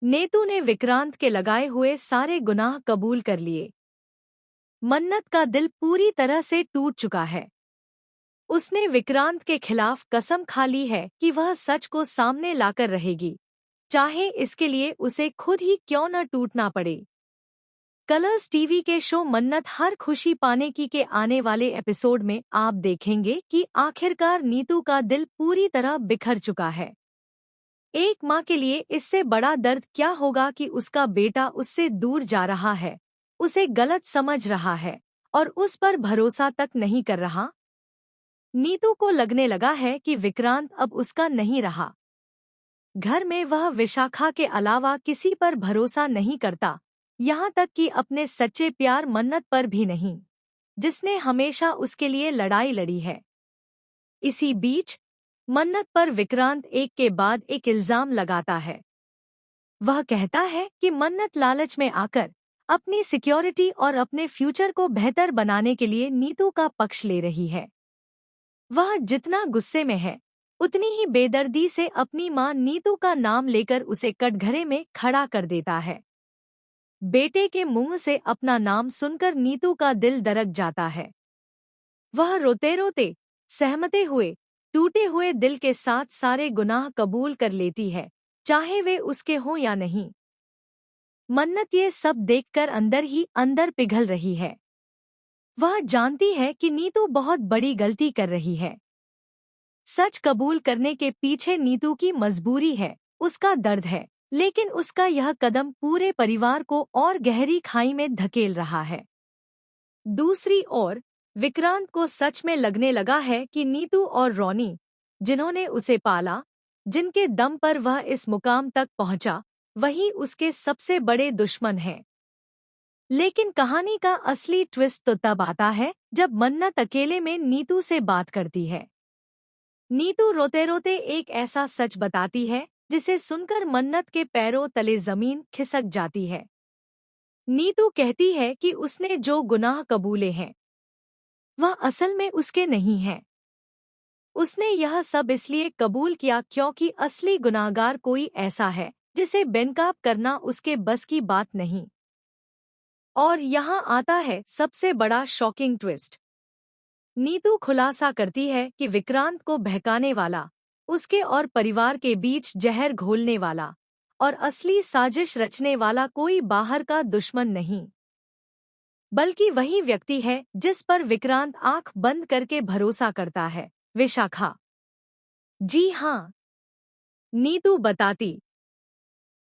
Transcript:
नेतू ने विक्रांत के लगाए हुए सारे गुनाह कबूल कर लिए। मन्नत का दिल पूरी तरह से टूट चुका है। उसने विक्रांत के खिलाफ कसम खा ली है कि वह सच को सामने लाकर रहेगी, चाहे इसके लिए उसे खुद ही क्यों न टूटना पड़े। कलर्स टीवी के शो मन्नत हर खुशी पाने की के आने वाले एपिसोड में आप देखेंगे कि आखिरकार नीतू का दिल पूरी तरह बिखर चुका है। एक माँ के लिए इससे बड़ा दर्द क्या होगा कि उसका बेटा उससे दूर जा रहा है, उसे गलत समझ रहा है और उस पर भरोसा तक नहीं कर रहा। नीतू को लगने लगा है कि विक्रांत अब उसका नहीं रहा। घर में वह विशाखा के अलावा किसी पर भरोसा नहीं करता, यहाँ तक कि अपने सच्चे प्यार मन्नत पर भी नहीं, जिसने हमेशा उसके लिए लड़ाई लड़ी है। इसी बीच मन्नत पर विक्रांत एक के बाद एक इल्जाम लगाता है। वह कहता है कि मन्नत लालच में आकर अपनी सिक्योरिटी और अपने फ्यूचर को बेहतर बनाने के लिए नीतू का पक्ष ले रही है। वह जितना गुस्से में है, उतनी ही बेदर्दी से अपनी मां नीतू का नाम लेकर उसे कटघरे में खड़ा कर देता है। बेटे के मुंह से अपना नाम सुनकर नीतू का दिल दरक जाता है। वह रोते रोते, सहमते हुए, टूटे हुए दिल के साथ सारे गुनाह कबूल कर लेती है, चाहे वे उसके हों या नहीं। मन्नत ये सब देखकर अंदर ही अंदर पिघल रही है। वह जानती है कि नीतू बहुत बड़ी गलती कर रही है। सच कबूल करने के पीछे नीतू की मजबूरी है, उसका दर्द है, लेकिन उसका यह कदम पूरे परिवार को और गहरी खाई में धकेल रहा है। दूसरी ओर विक्रांत को सच में लगने लगा है कि नीतू और रोनी, जिन्होंने उसे पाला, जिनके दम पर वह इस मुकाम तक पहुंचा, वही उसके सबसे बड़े दुश्मन हैं। लेकिन कहानी का असली ट्विस्ट तो तब आता है जब मन्नत अकेले में नीतू से बात करती है। नीतू रोते रोते एक ऐसा सच बताती है जिसे सुनकर मन्नत के पैरों तले जमीन खिसक जाती है। नीतू कहती है कि उसने जो गुनाह कबूले हैं, वह असल में उसके नहीं हैं। उसने यह सब इसलिए कबूल किया क्योंकि असली गुनाहगार कोई ऐसा है जिसे बेनकाब करना उसके बस की बात नहीं। और यहाँ आता है सबसे बड़ा शॉकिंग ट्विस्ट। नीतू खुलासा करती है कि विक्रांत को बहकाने वाला, उसके और परिवार के बीच जहर घोलने वाला और असली साजिश रचने वाला कोई बाहर का दुश्मन नहीं, बल्कि वही व्यक्ति है जिस पर विक्रांत आंख बंद करके भरोसा करता है, विशाखा। जी हाँ, नीतू बताती